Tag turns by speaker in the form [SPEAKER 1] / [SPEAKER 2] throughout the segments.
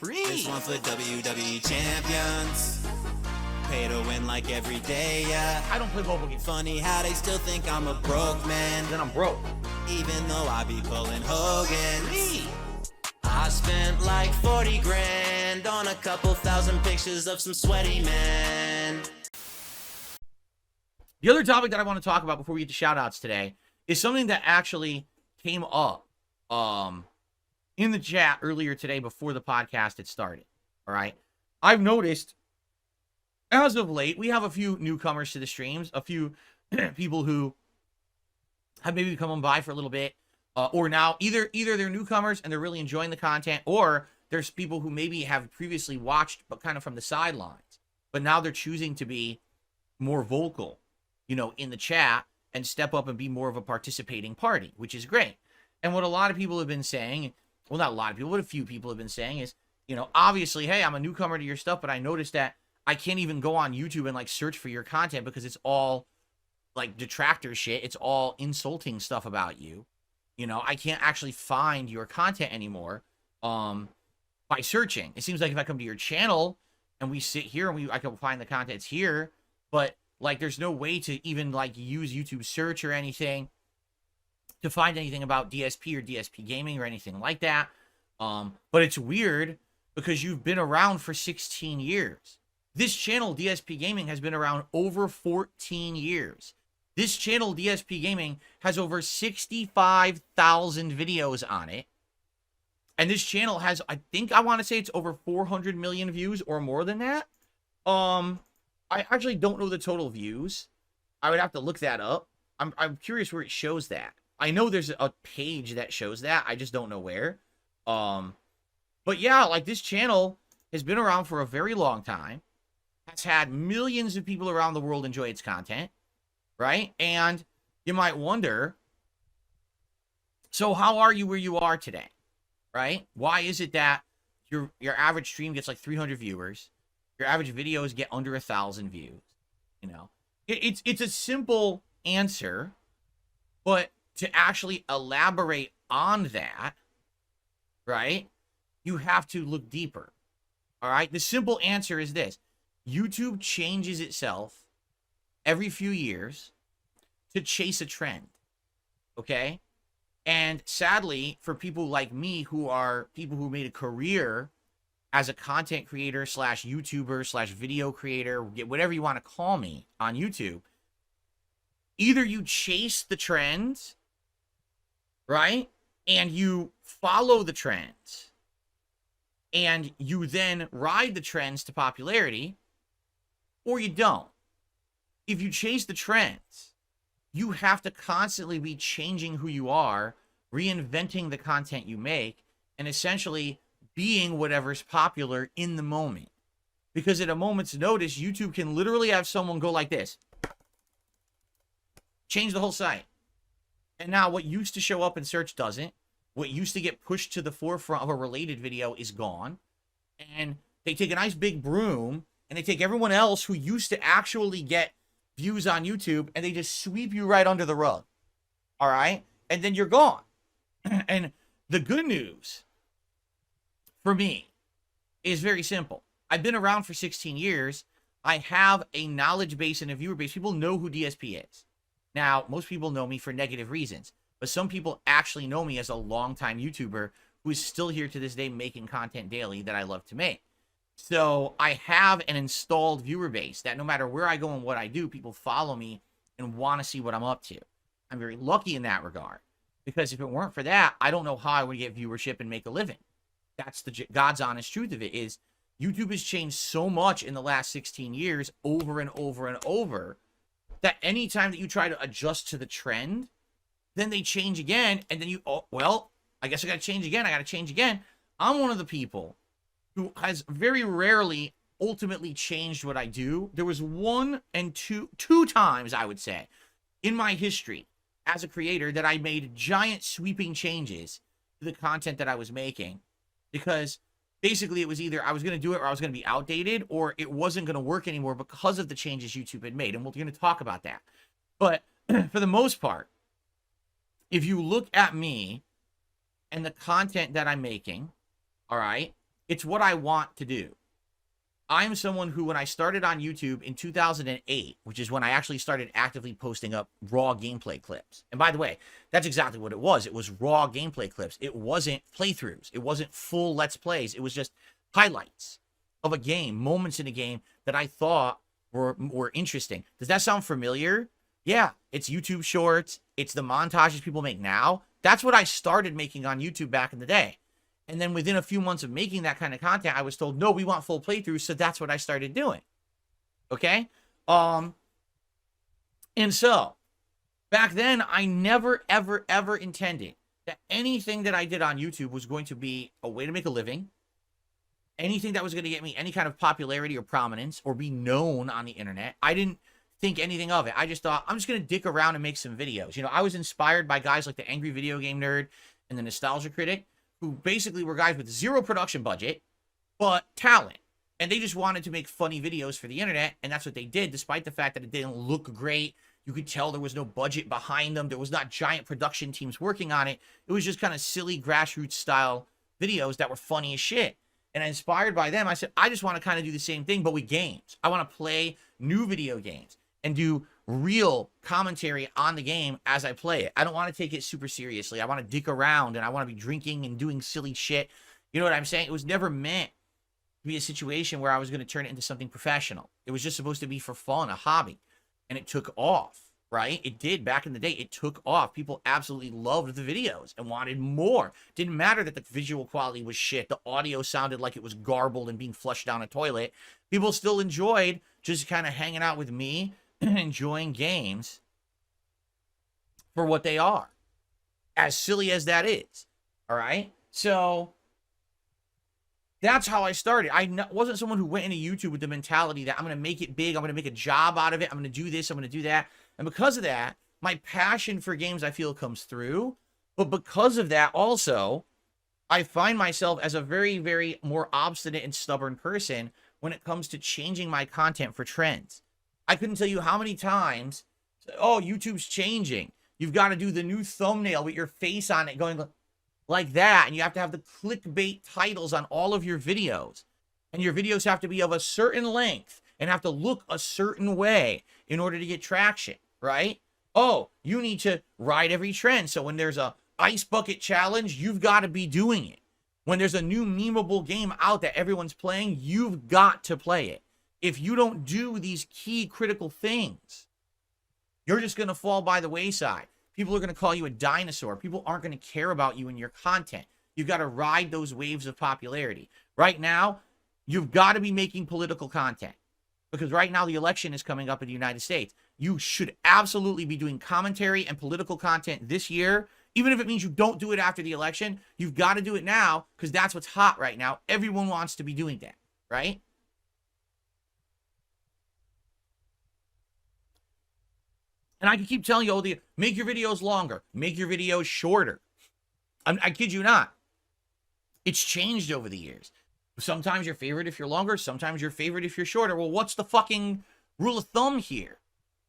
[SPEAKER 1] free.
[SPEAKER 2] This one for WWE champions. Pay to win like every day, yeah.
[SPEAKER 1] I don't play mobile games.
[SPEAKER 2] Funny how they still think I'm a broke man.
[SPEAKER 1] Then I'm broke.
[SPEAKER 2] Even though I be pulling Hogan.
[SPEAKER 1] Free.
[SPEAKER 2] I spent like 40 grand on a couple thousand pictures of some sweaty men.
[SPEAKER 1] The other topic that I want to talk about before we get to shout-outs today is something that actually came up in the chat earlier today before the podcast had started. All right. I've noticed as of late, we have a few newcomers to the streams, a few people who have maybe come on by for a little bit, or now either they're newcomers and they're really enjoying the content, or there's people who maybe have previously watched but kind of from the sidelines, but now they're choosing to be more vocal, you know, in the chat and step up and be more of a participating party, which is great. And what a lot of people have been saying, well, not a lot of people, what a few people have been saying is, you know, obviously, hey, I'm a newcomer to your stuff, but I noticed that I can't even go on YouTube and like search for your content because it's all like detractor shit. It's all insulting stuff about you. You know, I can't actually find your content anymore by searching. It seems like if I come to your channel and we sit here and I can find the contents here, but like there's no way to even like use YouTube search or anything to find anything about DSP or DSPGaming or anything like that. But it's weird because you've been around for 16 years. This channel, DSPGaming, has been around over 14 years. This channel, DSPGaming, has over 65,000 videos on it. And this channel has, I think I want to say it's over 400 million views or more than that. I actually don't know the total views. I would have to look that up. I'm curious where it shows that. I know there's a page that shows that. I just don't know where. But yeah, like this channel has been around for a very long time. Has had millions of people around the world enjoy its content, right? And you might wonder, so how are you where you are today, right? Why is it that your average stream gets like 300 viewers, your average videos get under 1,000 views? You know, it's a simple answer, but to actually elaborate on that, right, you have to look deeper. All right, the simple answer is this. YouTube changes itself every few years to chase a trend, okay? And sadly, for people like me who are people who made a career as a content creator slash YouTuber slash video creator, whatever you want to call me on YouTube, either you chase the trends, right? And you follow the trends, and you then ride the trends to popularity, or you don't. If you chase the trends, you have to constantly be changing who you are, reinventing the content you make, and essentially being whatever's popular in the moment. Because at a moment's notice, YouTube can literally have someone go like this. Change the whole site. And now what used to show up in search doesn't. What used to get pushed to the forefront of a related video is gone. And they take a nice big broom and they take everyone else who used to actually get views on YouTube and they just sweep you right under the rug. All right? And then you're gone. And the good news for me is very simple. I've been around for 16 years. I have a knowledge base and a viewer base. People know who DSP is. Now, most people know me for negative reasons, but some people actually know me as a longtime YouTuber who is still here to this day making content daily that I love to make. So I have an installed viewer base that no matter where I go and what I do, people follow me and want to see what I'm up to. I'm very lucky in that regard, because if it weren't for that, I don't know how I would get viewership and make a living. That's the God's honest truth of it, is YouTube has changed so much in the last 16 years over and over and over that anytime that you try to adjust to the trend, then they change again, and then you, oh, well, I guess I got to change again. I got to change again. I'm one of the people who has very rarely ultimately changed what I do. There was two times, I would say, in my history as a creator that I made giant sweeping changes to the content that I was making, because basically it was either I was going to do it or I was going to be outdated, or it wasn't going to work anymore because of the changes YouTube had made. And we're going to talk about that. But for the most part, if you look at me and the content that I'm making, all right, It's what I want to do. I'm someone who, when I started on YouTube in 2008, which is when I actually started actively posting up raw gameplay clips. And by the way, that's exactly what it was. It was raw gameplay clips. It wasn't playthroughs. It wasn't full Let's Plays. It was just highlights of a game, moments in a game that I thought were interesting. Does that sound familiar? Yeah, it's YouTube Shorts. It's the montages people make now. That's what I started making on YouTube back in the day. And then within a few months of making that kind of content, I was told, no, we want full playthroughs. So that's what I started doing. Okay? And so back then, I never, ever, ever intended that anything that I did on YouTube was going to be a way to make a living, anything that was going to get me any kind of popularity or prominence or be known on the internet. I didn't think anything of it. I just thought, I'm just going to dick around and make some videos. You know, I was inspired by guys like the Angry Video Game Nerd and the Nostalgia Critic, who basically were guys with zero production budget, but talent. And they just wanted to make funny videos for the internet, and that's what they did, despite the fact that it didn't look great. You could tell there was no budget behind them. There was not giant production teams working on it. It was just kind of silly grassroots style videos that were funny as shit. And inspired by them, I said, I just want to kind of do the same thing, but with games. I want to play new video games and do real commentary on the game as I play it. I don't want to take it super seriously. I want to dick around and I want to be drinking and doing silly shit. You know what I'm saying? It was never meant to be a situation where I was going to turn it into something professional. It was just supposed to be for fun, a hobby. And it took off, right? It did back in the day. It took off. People absolutely loved the videos and wanted more. Didn't matter that the visual quality was shit. The audio sounded like it was garbled and being flushed down a toilet. People still enjoyed just kind of hanging out with me, enjoying games for what they are, as silly as that is. All right, so that's how I started. Wasn't someone who went into YouTube with the mentality that I'm going to make it big, I'm going to make a job out of it, I'm going to do this, I'm going to do that. And because of that, my passion for games, I feel, comes through. But because of that also, I find myself as a very, very more obstinate and stubborn person when it comes to changing my content for trends. I couldn't tell you how many times, oh, YouTube's changing. You've got to do the new thumbnail with your face on it going like that. And you have to have the clickbait titles on all of your videos. And your videos have to be of a certain length and have to look a certain way in order to get traction, right? Oh, you need to ride every trend. So when there's a ice bucket challenge, you've got to be doing it. When there's a new memeable game out that everyone's playing, you've got to play it. If you don't do these key critical things, you're just going to fall by the wayside. People are going to call you a dinosaur. People aren't going to care about you and your content. You've got to ride those waves of popularity. Right now, you've got to be making political content. Because right now, the election is coming up in the United States. You should absolutely be doing commentary and political content this year. Even if it means you don't do it after the election, you've got to do it now because that's what's hot right now. Everyone wants to be doing that, right? And I can keep telling you, oh, make your videos longer. Make your videos shorter. I kid you not. It's changed over the years. Sometimes your favorite if you're longer. Sometimes your favorite if you're shorter. Well, what's the fucking rule of thumb here?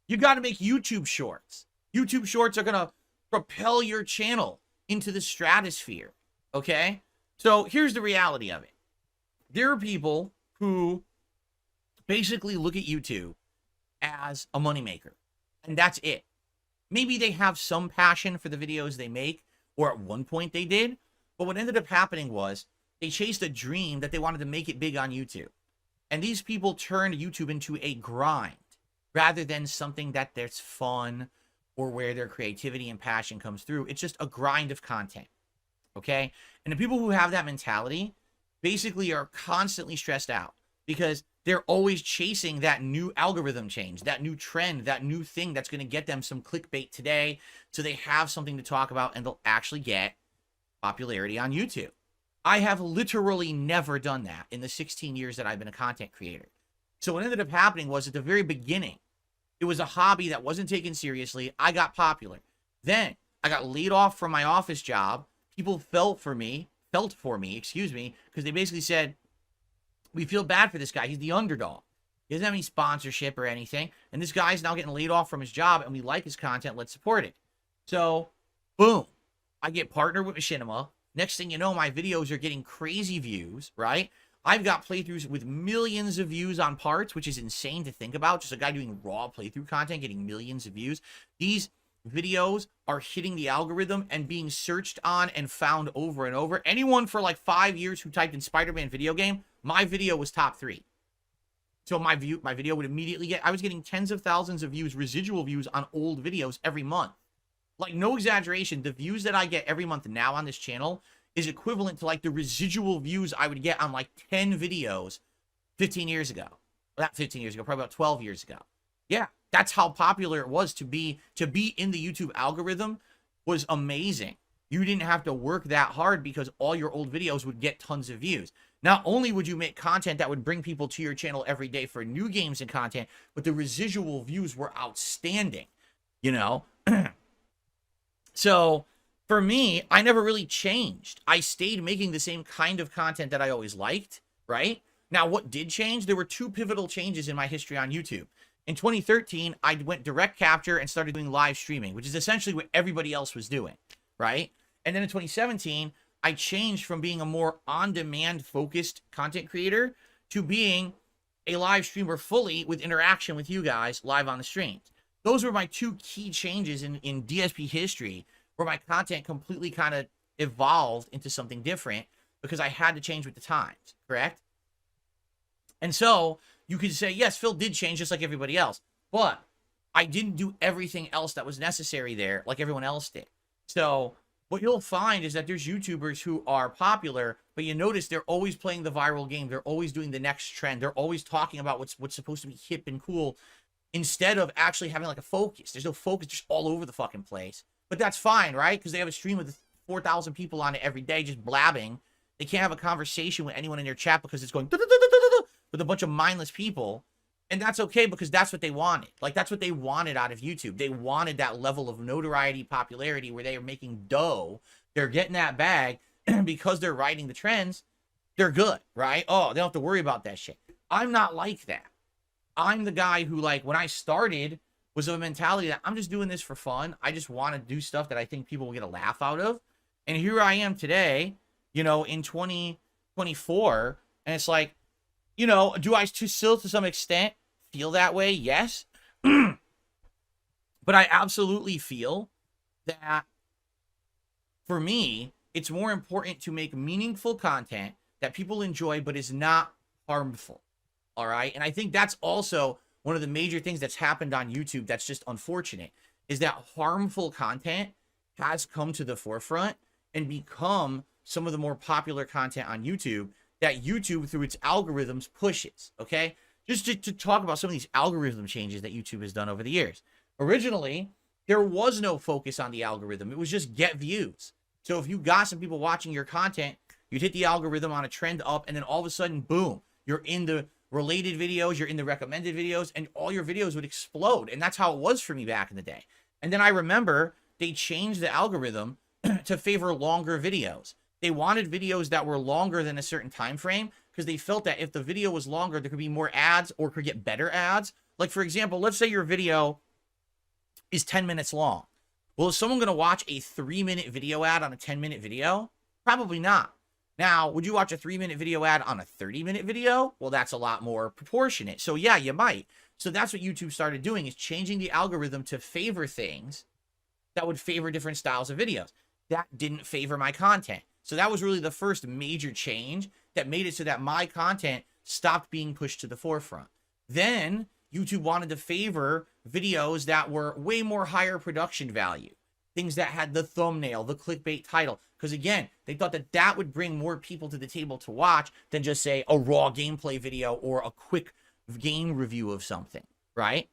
[SPEAKER 1] You got to make YouTube shorts. YouTube shorts are going to propel your channel into the stratosphere. Okay? So here's the reality of it. There are people who basically look at YouTube as a moneymaker. And that's it. Maybe they have some passion for the videos they make, or at one point they did. But what ended up happening was they chased a dream that they wanted to make it big on YouTube. And these people turned YouTube into a grind rather than something that there's fun or where their creativity and passion comes through. It's just a grind of content. Okay? And the people who have that mentality basically are constantly stressed out because they're always chasing that new algorithm change, that new trend, that new thing that's going to get them some clickbait today so they have something to talk about and they'll actually get popularity on YouTube. I have literally never done that in the 16 years that I've been a content creator. So what ended up happening was at the very beginning, it was a hobby that wasn't taken seriously. I got popular. Then I got laid off from my office job. People felt for me, because they basically said, we feel bad for this guy. He's the underdog. He doesn't have any sponsorship or anything. And this guy's now getting laid off from his job, and we like his content. Let's support it. So, boom. I get partnered with Machinima Next thing you know, my videos are getting crazy views, right? I've got playthroughs with millions of views on parts, which is insane to think about. Just a guy doing raw playthrough content getting millions of views. These videos are hitting the algorithm and being searched on and found over and over. Anyone for like 5 years who typed in Spider-Man video game, my video was top 3. So my video would immediately get, I was getting tens of thousands of views, residual views on old videos every month. Like, no exaggeration, the views that I get every month now on this channel is equivalent to like the residual views I would get on like 10 videos 15 years ago. Well, not 15 years ago, probably about 12 years ago. Yeah, that's how popular it was to be in the YouTube algorithm was amazing. You didn't have to work that hard because all your old videos would get tons of views. Not only would you make content that would bring people to your channel every day for new games and content, but the residual views were outstanding, you know? So for me, I never really changed. I stayed making the same kind of content that I always liked, right? Now, what did change? There were 2 pivotal changes in my history on YouTube. In 2013, I went direct capture and started doing live streaming, which is essentially what everybody else was doing, right? And then in 2017, I changed from being a more on-demand focused content creator to being a live streamer fully with interaction with you guys live on the streams. Those were my 2 key changes in DSP history, where my content completely kind of evolved into something different because I had to change with the times, correct? And so you could say, yes, Phil did change just like everybody else, but I didn't do everything else that was necessary there like everyone else did. So what you'll find is that there's YouTubers who are popular, but you notice they're always playing the viral game. They're always doing the next trend. They're always talking about what's supposed to be hip and cool, instead of actually having like a focus. There's no focus, just all over the fucking place. But that's fine, right? Because they have a stream with 4,000 people on it every day just blabbing. They can't have a conversation with anyone in their chat because it's going with a bunch of mindless people. And that's okay because that's what they wanted. Like, that's what they wanted out of YouTube. They wanted that level of notoriety, popularity, where they are making dough. They're getting that bag, and because they're riding the trends, they're good, right? Oh, they don't have to worry about that shit. I'm not like that. I'm the guy who, like, when I started, was of a mentality that I'm just doing this for fun. I just want to do stuff that I think people will get a laugh out of. And here I am today, you know, in 2024, and it's like, you know, do I still to some extent feel that way? Yes. But I absolutely feel that for me, it's more important to make meaningful content that people enjoy but is not harmful. All right. And I think that's also one of the major things that's happened on YouTube that's just unfortunate, is that harmful content has come to the forefront and become some of the more popular content on YouTube that YouTube, through its algorithms, pushes. Okay. Just to talk about some of these algorithm changes that YouTube has done over the years. Originally, there was no focus on the algorithm. It was just get views. So if you got some people watching your content, you'd hit the algorithm on a trend up, and then all of a sudden, boom, you're in the related videos, you're in the recommended videos, and all your videos would explode. And that's how it was for me back in the day. And then I remember they changed the algorithm to favor longer videos. They wanted videos that were longer than a certain time frame because they felt that if the video was longer, there could be more ads or could get better ads. Like, for example, let's say your video is 10 minutes long. Well, is someone going to watch a 3-minute video ad on a 10-minute video? Probably not. Now, would you watch a 3-minute video ad on a 30-minute video? Well, that's a lot more proportionate. So yeah, you might. So that's what YouTube started doing, is changing the algorithm to favor things that would favor different styles of videos. That didn't favor my content. So that was really the first major change that made it so that my content stopped being pushed to the forefront. Then YouTube wanted to favor videos that were way more higher production value. Things that had the thumbnail, the clickbait title. Because again, they thought that that would bring more people to the table to watch than just, say, a raw gameplay video or a quick game review of something, right?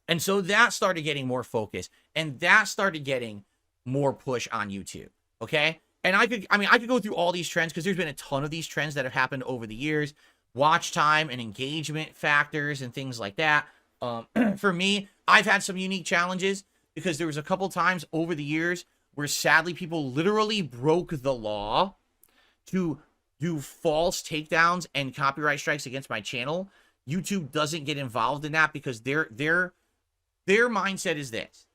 [SPEAKER 1] And so that started getting more focus, and that started getting more push on YouTube, okay? And I could go through all these trends because there's been a ton of these trends that have happened over the years. Watch time and engagement factors and things like that. For me, I've had some unique challenges because there was a couple times over the years where sadly people literally broke the law to do false takedowns and copyright strikes against my channel. YouTube doesn't get involved in that because their mindset is this: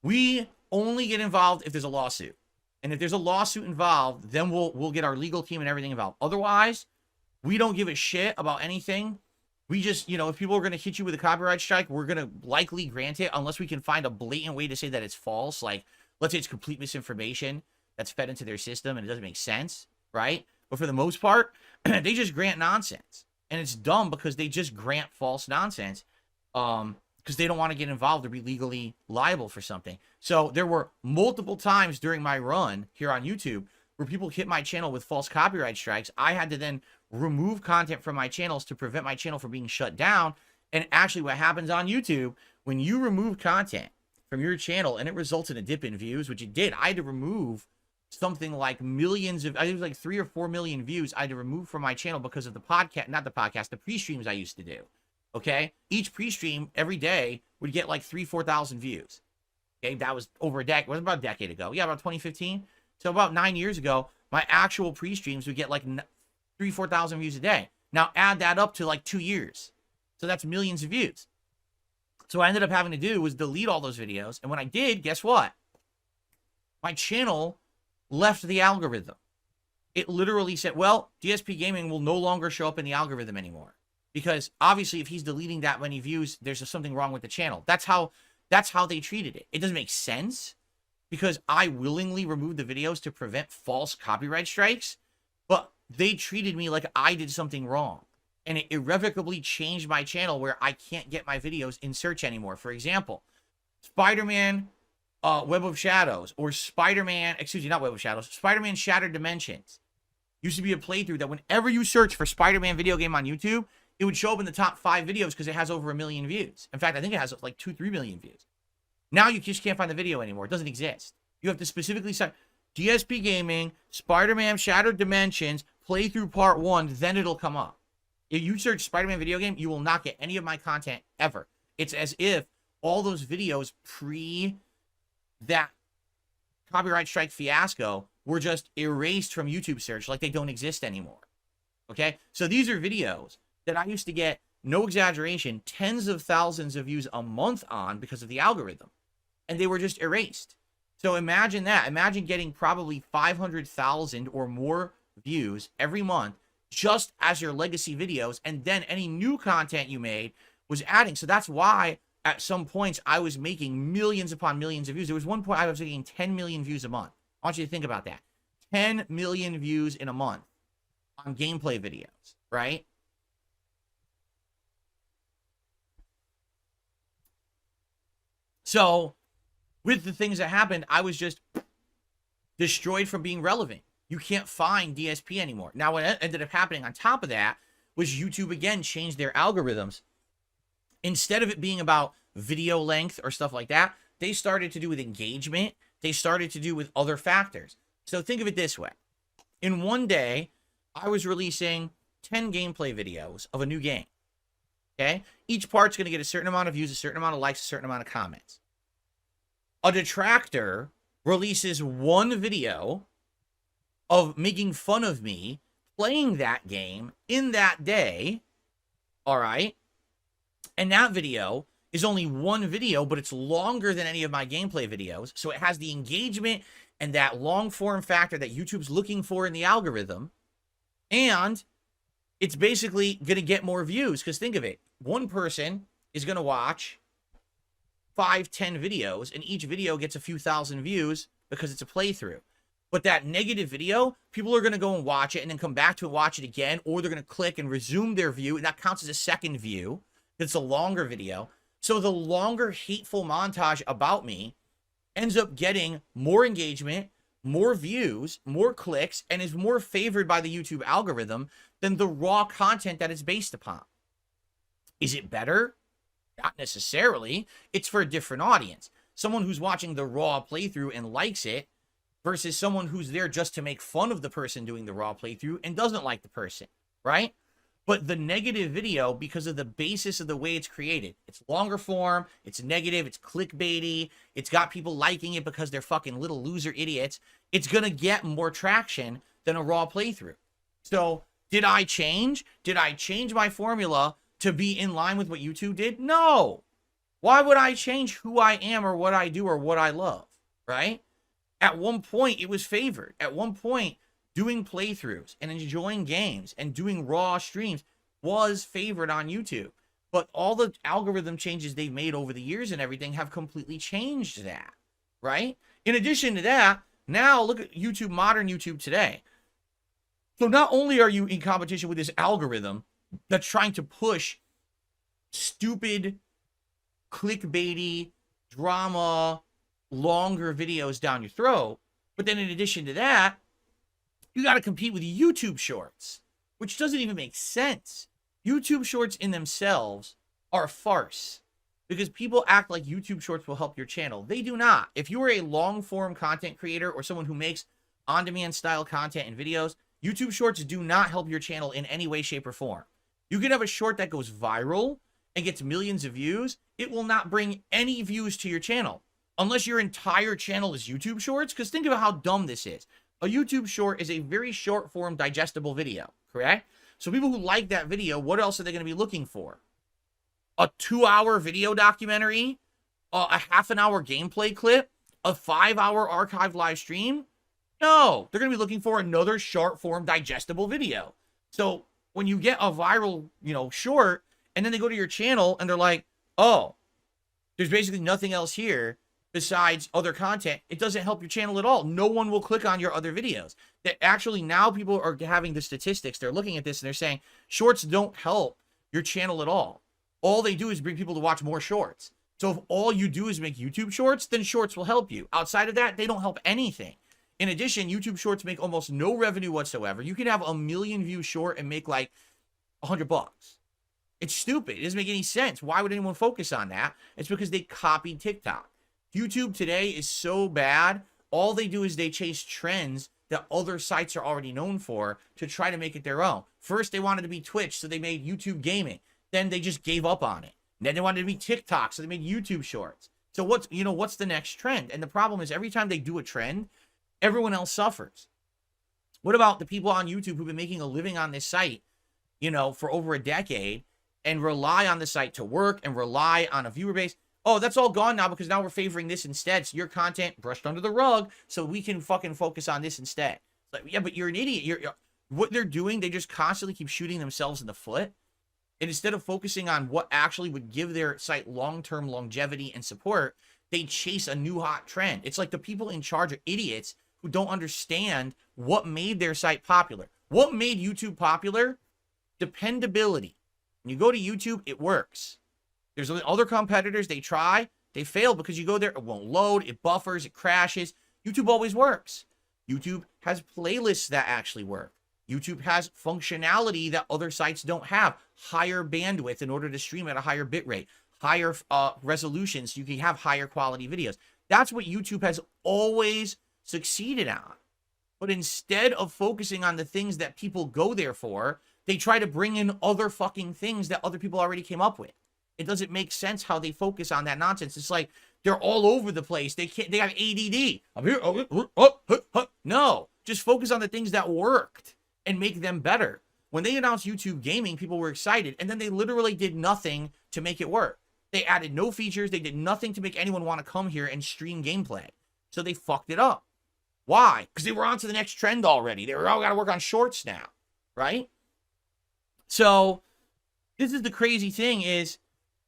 [SPEAKER 1] we only get involved if there's a lawsuit. And if there's a lawsuit involved, then we'll get our legal team and everything involved. Otherwise, we don't give a shit about anything. We just, if people are going to hit you with a copyright strike, we're going to likely grant it unless we can find a blatant way to say that it's false. Like, let's say it's complete misinformation that's fed into their system and it doesn't make sense, right? But for the most part, they just grant nonsense. And it's dumb because they just grant false nonsense because they don't want to get involved or be legally liable for something. So there were multiple times during my run here on YouTube where people hit my channel with false copyright strikes. I had to then remove content from my channels to prevent my channel from being shut down. And actually what happens on YouTube, when you remove content from your channel and it results in a dip in views, which it did, I had to remove something like millions of, I think it was like 3 or 4 million views I had to remove from my channel because of the podcast, not the podcast, the pre-streams I used to do. Okay. Each pre-stream every day would get like 3,000-4,000 views. Okay. That was over a decade. It was about a decade ago. Yeah. About 2015. So about 9 years ago, my actual pre-streams would get like 3,000-4,000 views a day. Now add that up to like 2 years. So that's millions of views. So what I ended up having to do was delete all those videos. And when I did, guess what? My channel left the algorithm. It literally said, well, DSPGaming will no longer show up in the algorithm anymore. Because obviously if he's deleting that many views, there's something wrong with the channel. That's how they treated it. It doesn't make sense because I willingly removed the videos to prevent false copyright strikes, but they treated me like I did something wrong. And it irrevocably changed my channel where I can't get my videos in search anymore. For example, Spider-Man Web of Shadows, or Spider-Man, excuse me, not Web of Shadows, Spider-Man Shattered Dimensions. Used to be a playthrough that whenever you search for Spider-Man video game on YouTube, it would show up in the top 5 videos because it has over 1 million views. In fact, I think it has like 2-3 million views. Now you just can't find the video anymore. It doesn't exist. You have to specifically say DSPGaming, Spider-Man Shattered Dimensions, playthrough part 1, then it'll come up. If you search Spider-Man video game, you will not get any of my content ever. It's as if all those videos pre that copyright strike fiasco were just erased from YouTube search, like they don't exist anymore. Okay? So these are videos that I used to get, no exaggeration, tens of thousands of views a month on because of the algorithm. And they were just erased. So imagine that. Imagine getting probably 500,000 or more views every month just as your legacy videos, and then any new content you made was adding. So that's why at some points I was making millions upon millions of views. There was one point I was getting 10 million views a month. I want you to think about that. 10 million views in a month on gameplay videos, right? So with the things that happened, I was just destroyed from being relevant. You can't find DSP anymore. Now, what ended up happening on top of that was YouTube again changed their algorithms. Instead of it being about video length or stuff like that, they started to do with engagement. They started to do with other factors. So think of it this way. In one day, I was releasing 10 gameplay videos of a new game. Okay? Each part's going to get a certain amount of views, a certain amount of likes, a certain amount of comments. A detractor releases one video of making fun of me playing that game in that day, all right? And that video is only one video, but it's longer than any of my gameplay videos, so it has the engagement and that long-form factor that YouTube's looking for in the algorithm, and it's basically going to get more views, because think of it. One person is going to watch 5-10 videos, and each video gets a few thousand views because it's a playthrough. But that negative video, people are going to go and watch it and then come back to it, watch it again, or they're going to click and resume their view, and that counts as a second view. It's a longer video. So the longer hateful montage about me ends up getting more engagement, more views, more clicks, and is more favored by the YouTube algorithm than the raw content that it's based upon. Is it better? Not necessarily. It's for a different audience. Someone who's watching the raw playthrough and likes it versus someone who's there just to make fun of the person doing the raw playthrough and doesn't like the person, right? But the negative video, because of the basis of the way it's created, it's longer form, it's negative, it's clickbaity, it's got people liking it because they're fucking little loser idiots, it's going to get more traction than a raw playthrough. So did I change? Did I change my formula to be in line with what YouTube did? No. Why would I change who I am or what I do or what I love, right? At one point, it was favored. At one point, doing playthroughs and enjoying games and doing raw streams was favored on YouTube. But all the algorithm changes they've made over the years and everything have completely changed that, right? In addition to that, now look at YouTube, modern YouTube today. So not only are you in competition with this algorithm that's trying to push stupid, clickbaity, drama, longer videos down your throat, but then in addition to that, you got to compete with YouTube Shorts, which doesn't even make sense. YouTube Shorts in themselves are a farce because people act like YouTube Shorts will help your channel. They do not. If you are a long-form content creator or someone who makes on-demand style content and videos, YouTube Shorts do not help your channel in any way, shape, or form. You can have a short that goes viral and gets millions of views. It will not bring any views to your channel unless your entire channel is YouTube Shorts, because think about how dumb this is. A YouTube Short is a very short-form, digestible video, correct? So people who like that video, what else are they going to be looking for? A 2-hour video documentary? A half-an-hour gameplay clip? A 5-hour archived live stream? No, they're going to be looking for another short-form, digestible video. So when you get a viral, short, and then they go to your channel and they're like, oh, there's basically nothing else here besides other content, it doesn't help your channel at all. No one will click on your other videos. That actually now people are having the statistics. They're looking at this and they're saying shorts don't help your channel at all. All they do is bring people to watch more shorts. So if all you do is make YouTube Shorts, then shorts will help you. Outside of that, they don't help anything. In addition, YouTube Shorts make almost no revenue whatsoever. You can have a 1 million view short and make like $100. It's stupid. It doesn't make any sense. Why would anyone focus on that? It's because they copied TikTok. YouTube today is so bad. All they do is they chase trends that other sites are already known for to try to make it their own. First, they wanted to be Twitch, so they made YouTube Gaming. Then they just gave up on it. Then they wanted to be TikTok, so they made YouTube Shorts. So what's the next trend? And the problem is every time they do a trend, everyone else suffers. What about the people on YouTube who've been making a living on this site, for over a decade and rely on the site to work and rely on a viewer base? Oh, that's all gone now because now we're favoring this instead. So your content brushed under the rug so we can fucking focus on this instead. Like, yeah, but you're an idiot. What they're doing, they just constantly keep shooting themselves in the foot. And instead of focusing on what actually would give their site long-term longevity and support, they chase a new hot trend. It's like the people in charge are idiots who don't understand what made their site popular. What made YouTube popular? Dependability. When you go to YouTube, it works. There's other competitors, they try, they fail because you go there, it won't load, it buffers, it crashes. YouTube always works. YouTube has playlists that actually work. YouTube has functionality that other sites don't have. Higher bandwidth in order to stream at a higher bitrate, higher resolution so you can have higher quality videos. That's what YouTube has always succeeded on. But instead of focusing on the things that people go there for, they try to bring in other fucking things that other people already came up with. It doesn't make sense how they focus on that nonsense. It's like they're all over the place. They have ADD. I'm here. No, just focus on the things that worked and make them better. When they announced YouTube Gaming, people were excited, and then they literally did nothing to make it work. They added no features. They did nothing to make anyone want to come here and stream gameplay. So they fucked it up. Why? Because they were on to the next trend already. They were all got to work on shorts now, right? So this is the crazy thing is,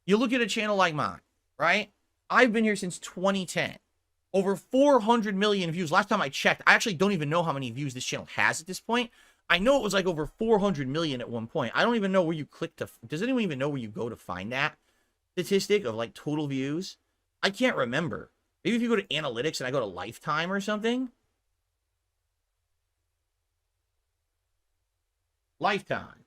[SPEAKER 1] you look at a channel like mine, right? I've been here since 2010. Over 400 million views. Last time I checked, I actually don't even know how many views this channel has at this point. I know it was like over 400 million at one point. I don't even know where you click to... Does anyone even know where you go to find that statistic of like total views? I can't remember. Maybe if you go to analytics and I go to lifetime or something. Lifetime.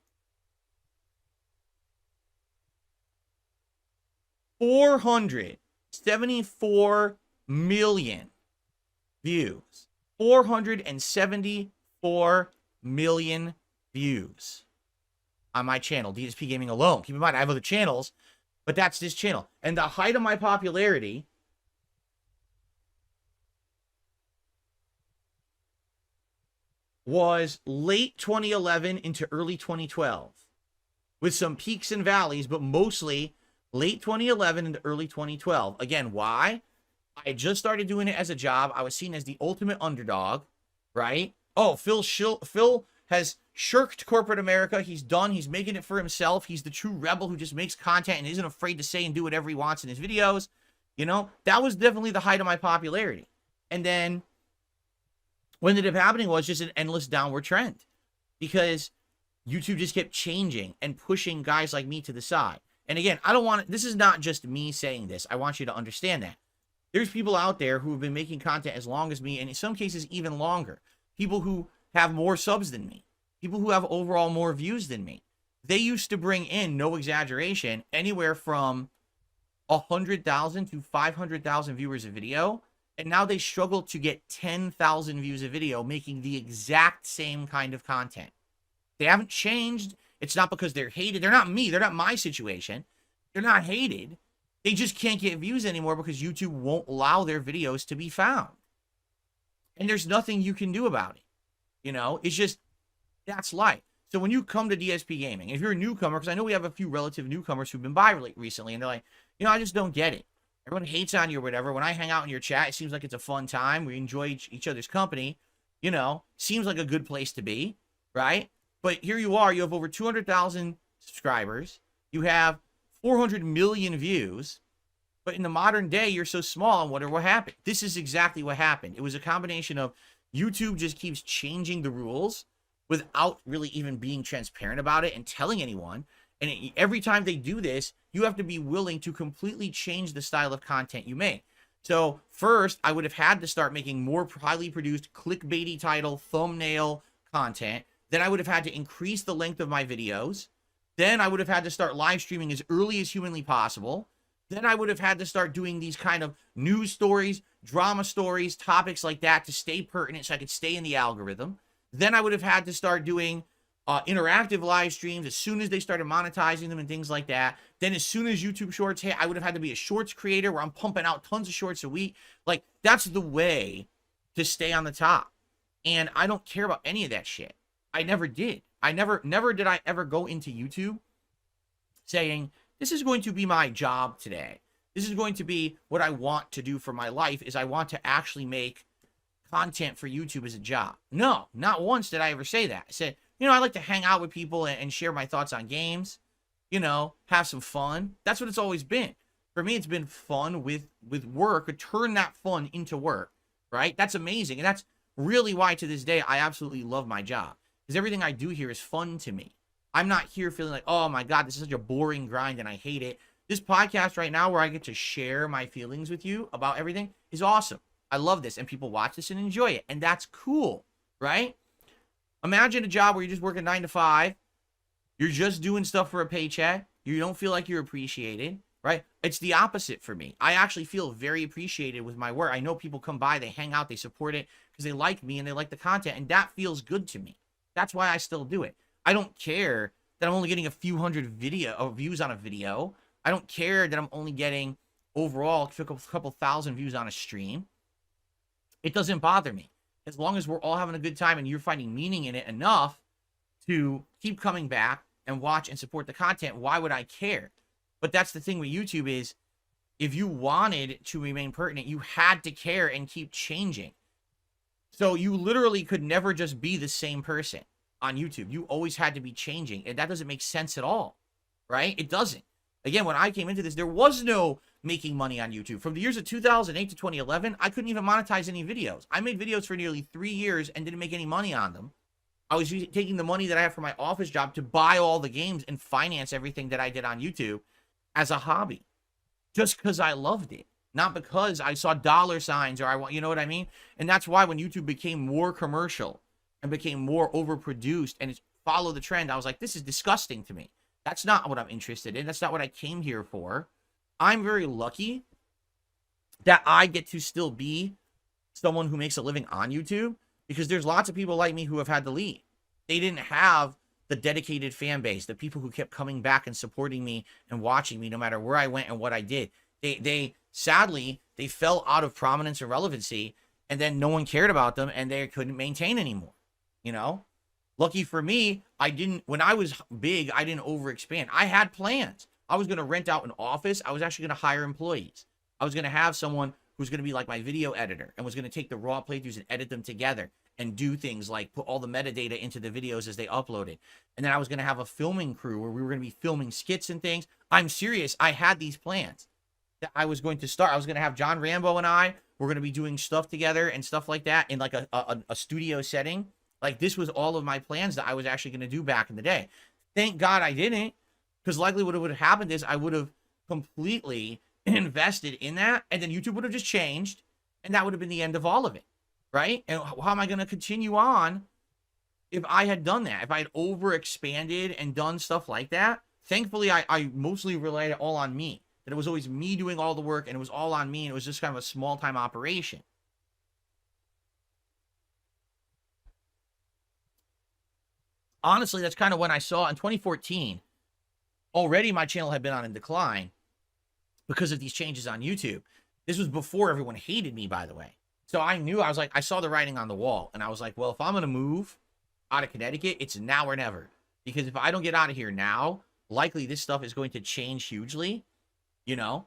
[SPEAKER 1] 474 million views. 474 million views on my channel, DSPGaming alone. Keep in mind, I have other channels, but that's this channel. And the height of my popularity was late 2011 into early 2012, with some peaks and valleys, but mostly late 2011 into early 2012. Again, why? I just started doing it as a job. I was seen as the ultimate underdog, right? Oh, Phil has shirked corporate America. He's done. He's making it for himself. He's the true rebel who just makes content and isn't afraid to say and do whatever he wants in his videos. You know, that was definitely the height of my popularity. And then what ended up happening was just an endless downward trend because YouTube just kept changing and pushing guys like me to the side. And again, I don't want this is not just me saying this. I want you to understand that. There's people out there who have been making content as long as me, and in some cases even longer. People who have more subs than me. People who have overall more views than me. They used to bring in, no exaggeration, anywhere from 100,000 to 500,000 viewers a video. And now they struggle to get 10,000 views a video making the exact same kind of content. They haven't changed. It's not because they're hated. They're not me. They're not my situation. They're not hated. They just can't get views anymore because YouTube won't allow their videos to be found. And there's nothing you can do about it. You know, it's just, that's life. So when you come to DSP Gaming, if you're a newcomer, because I know we have a few relative newcomers who've been by recently, and they're like, you know, I just don't get it. Everyone hates on you or whatever. When I hang out in your chat, it seems like it's a fun time. We enjoy each other's company. You know, seems like a good place to be, right? But here you are. You have over 200,000 subscribers. You have 400 million views. But in the modern day, you're so small and wonder what happened. This is exactly what happened. It was a combination of YouTube just keeps changing the rules without really even being transparent about it and telling anyone. And every time they do this, you have to be willing to completely change the style of content you make. So first, I would have had to start making more highly produced clickbaity title, thumbnail content. Then I would have had to increase the length of my videos. Then I would have had to start live streaming as early as humanly possible. Then I would have had to start doing these kind of news stories, drama stories, topics like that to stay pertinent so I could stay in the algorithm. Then I would have had to start doing interactive live streams as soon as they started monetizing them and things like that. Then as soon as YouTube Shorts hit, I would have had to be a shorts creator where I'm pumping out tons of shorts a week. Like, that's the way to stay on the top. And I don't care about any of that shit. I never did. Never did I ever go into YouTube saying, this is going to be my job today. This is going to be what I want to do for my life, is I want to actually make content for YouTube as a job. No, not once did I ever say that. I said, you know, I like to hang out with people and share my thoughts on games, you know, have some fun. That's what it's always been. For me, it's been fun with work, but turn that fun into work, right? That's amazing. And that's really why to this day, I absolutely love my job, because everything I do here is fun to me. I'm not here feeling like, oh my God, this is such a boring grind and I hate it. This podcast right now where I get to share my feelings with you about everything is awesome. I love this, and people watch this and enjoy it, and that's cool, right? Imagine a job where you're just working 9 to 5. You're just doing stuff for a paycheck. You don't feel like you're appreciated, right? It's the opposite for me. I actually feel very appreciated with my work. I know people come by, they hang out, they support it because they like me and they like the content, and that feels good to me. That's why I still do it. I don't care that I'm only getting a few hundred views on a video. I don't care that I'm only getting overall a couple thousand views on a stream. It doesn't bother me. As long as we're all having a good time and you're finding meaning in it enough to keep coming back and watch and support the content, why would I care? But that's the thing with YouTube is, if you wanted to remain pertinent, you had to care and keep changing. So you literally could never just be the same person on YouTube. You always had to be changing, and that doesn't make sense at all, right? It doesn't. Again, when I came into this, there was no making money on YouTube. From the years of 2008 to 2011, I couldn't even monetize any videos. I made videos for nearly 3 years and didn't make any money on them. I was taking the money that I had from my office job to buy all the games and finance everything that I did on YouTube as a hobby, just because I loved it, not because I saw dollar signs or I want, you know what I mean? And that's why when YouTube became more commercial and became more overproduced and it followed the trend, I was like, this is disgusting to me. That's not what I'm interested in. That's not what I came here for. I'm very lucky that I get to still be someone who makes a living on YouTube, because there's lots of people like me who have had to leave. They didn't have the dedicated fan base, the people who kept coming back and supporting me and watching me no matter where I went and what I did. They sadly, they fell out of prominence and relevancy, and then no one cared about them and they couldn't maintain anymore, you know? Lucky for me, when I was big, I didn't overexpand. I had plans. I was going to rent out an office. I was actually going to hire employees. I was going to have someone who's going to be like my video editor and was going to take the raw playthroughs and edit them together and do things like put all the metadata into the videos as they uploaded. And then I was going to have a filming crew where we were going to be filming skits and things. I'm serious. I had these plans that I was going to start. I was going to have John Rambo and I were going to be doing stuff together and stuff like that in like a studio setting. Like, this was all of my plans that I was actually going to do back in the day. Thank God I didn't, because likely what would have happened is I would have completely invested in that, and then YouTube would have just changed, and that would have been the end of all of it, right? And how am I going to continue on if I had done that? If I had overexpanded and done stuff like that? Thankfully, I mostly relied it all on me. That it was always me doing all the work, and it was all on me, and it was just kind of a small-time operation. Honestly, that's kind of when I saw in 2014, already my channel had been on a decline because of these changes on YouTube. This was before everyone hated me, by the way. So I knew, I was like, I saw the writing on the wall, and I was like, well, if I'm going to move out of Connecticut, it's now or never. Because if I don't get out of here now, likely this stuff is going to change hugely, you know?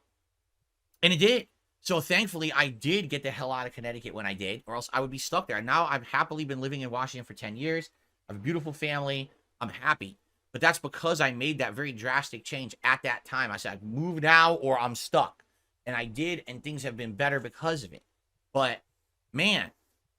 [SPEAKER 1] And it did. So thankfully, I did get the hell out of Connecticut when I did, or else I would be stuck there. Now I've happily been living in Washington for 10 years. I have a beautiful family. I'm happy. But that's because I made that very drastic change at that time. I said, move now or I'm stuck. And I did, and things have been better because of it. But, man,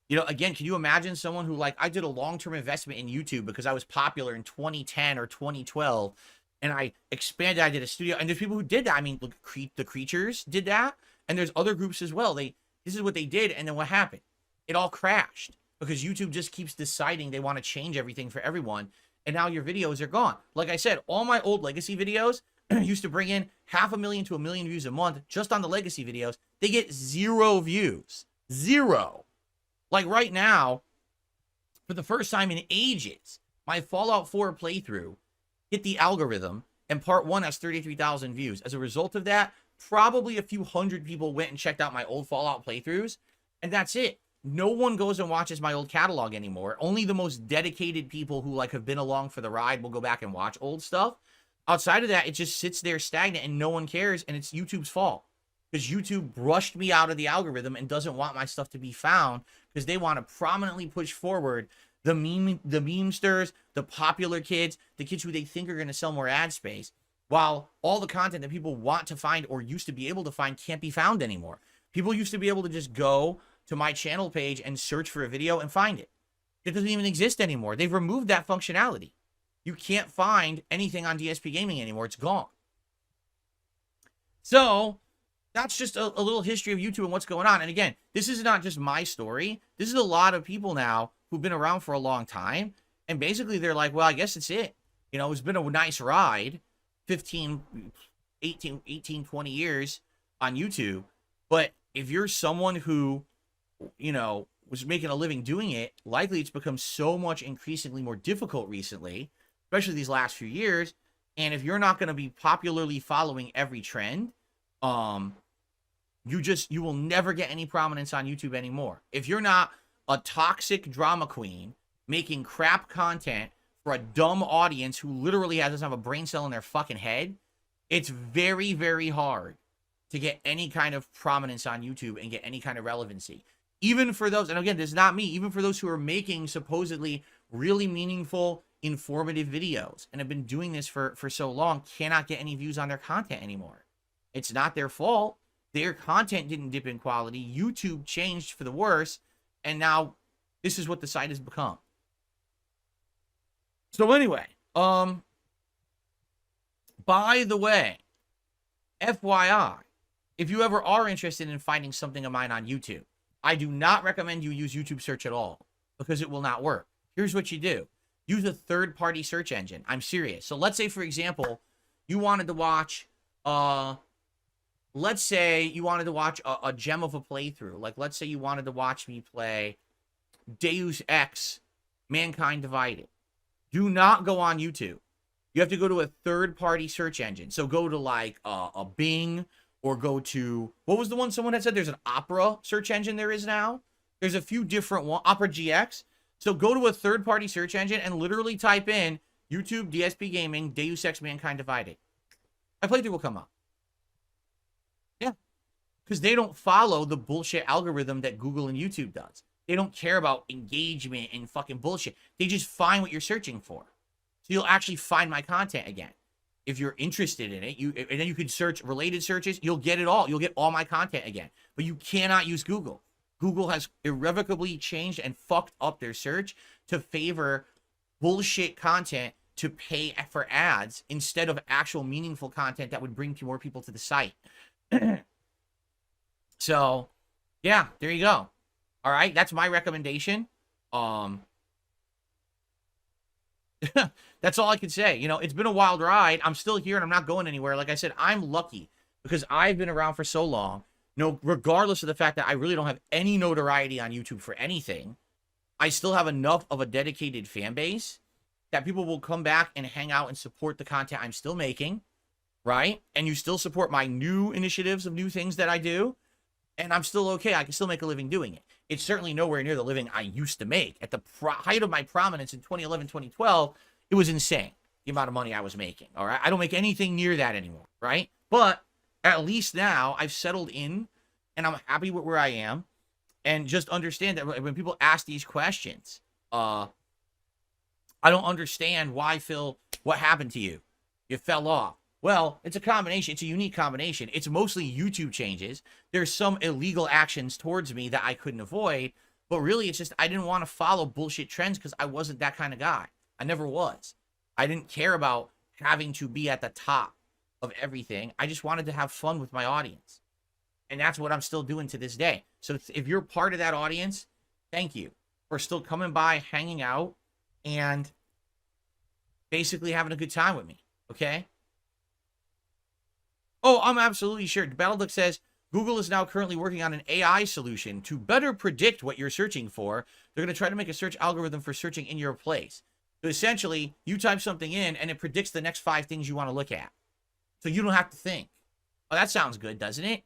[SPEAKER 1] you know, again, can you imagine someone who, like, I did a long-term investment in YouTube because I was popular in 2010 or 2012, and I expanded, I did a studio, and there's people who did that. I mean, look, the Creatures did that, and there's other groups as well. This is what they did, and then what happened? It all crashed because YouTube just keeps deciding they want to change everything for everyone, and now your videos are gone. Like I said, all my old legacy videos used to bring in 500,000 to 1 million views a month just on the legacy videos. They get 0 views. 0. Like right now, for the first time in ages, my Fallout 4 playthrough hit the algorithm, and part 1 has 33,000 views. As a result of that, probably a few hundred people went and checked out my old Fallout playthroughs, and that's it. No one goes and watches my old catalog anymore. Only the most dedicated people who like have been along for the ride will go back and watch old stuff. Outside of that, it just sits there stagnant and no one cares, and it's YouTube's fault. Because YouTube brushed me out of the algorithm and doesn't want my stuff to be found because they want to prominently push forward the memesters, the popular kids, the kids who they think are going to sell more ad space, while all the content that people want to find or used to be able to find can't be found anymore. People used to be able to just go to my channel page and search for a video and find it. It doesn't even exist anymore. They've removed that functionality. You can't find anything on DSPGaming anymore. It's gone. So that's just a little history of YouTube and what's going on. And again, this is not just my story. This is a lot of people now who've been around for a long time. And basically they're like, well, I guess it's it. You know, it's been a nice ride, 15, 18, 20 years on YouTube. But if you're someone who, you know, was making a living doing it, likely it's become so much increasingly more difficult recently, especially these last few years. And if you're not going to be popularly following every trend, you will never get any prominence on YouTube anymore. If you're not a toxic drama queen making crap content for a dumb audience who literally doesn't have a brain cell in their fucking head, it's very, very hard to get any kind of prominence on YouTube and get any kind of relevancy. Even for those, and again, this is not me, even for those who are making supposedly really meaningful, informative videos and have been doing this for so long, cannot get any views on their content anymore. It's not their fault. Their content didn't dip in quality. YouTube changed for the worse, and now this is what the site has become. So anyway, by the way, FYI, if you ever are interested in finding something of mine on YouTube, I do not recommend you use YouTube search at all because it will not work. Here's what you do. Use a third-party search engine. I'm serious. So let's say, for example, you wanted to watch, let's say you wanted to watch a gem of a playthrough. Like, let's say you wanted to watch me play Deus Ex Mankind Divided. Do not go on YouTube. You have to go to a third-party search engine. So go to, like, a Bing, or go to, what was the one someone had said? There's an Opera search engine there is now. There's a few different ones, Opera GX. So go to a third-party search engine and literally type in YouTube, DSPGaming, Deus Ex Mankind Divided. My playthrough will come up. Yeah. because they don't follow the bullshit algorithm that Google and YouTube does. They don't care about engagement and fucking bullshit. They just find what you're searching for. So you'll actually find my content again. If you're interested in it, and then you can search related searches, you'll get it all. You'll get all my content again. But you cannot use Google. Google has irrevocably changed and fucked up their search to favor bullshit content to pay for ads instead of actual meaningful content that would bring more people to the site. So, yeah, there you go. All right, that's my recommendation. That's all I can say. You know, it's been a wild ride. I'm still here and I'm not going anywhere. Like I said, I'm lucky because I've been around for so long. No, regardless of the fact that I really don't have any notoriety on YouTube for anything, I still have enough of a dedicated fan base that people will come back and hang out and support the content I'm still making, right? And you still support my new initiatives of new things that I do. And I'm still okay. I can still make a living doing it. It's certainly nowhere near the living I used to make. At the height of my prominence in 2011, 2012, it was insane, the amount of money I was making, all right? I don't make anything near that anymore, right? But at least now I've settled in, and I'm happy with where I am. And just understand that when people ask these questions, I don't understand why, Phil, what happened to you? You fell off. Well, it's a combination. It's a unique combination. It's mostly YouTube changes. There's some illegal actions towards me that I couldn't avoid. But really, it's just I didn't want to follow bullshit trends because I wasn't that kind of guy. I never was. I didn't care about having to be at the top of everything. I just wanted to have fun with my audience. And that's what I'm still doing to this day. So if you're part of that audience, thank you for still coming by, hanging out, and basically having a good time with me. Okay? Oh, I'm absolutely sure. Battleduck says, Google is now currently working on an AI solution to better predict what you're searching for. They're going to try to make a search algorithm for searching in your place. So essentially, you type something in, and it predicts the next 5 things you want to look at. So you don't have to think. Oh, that sounds good, doesn't it?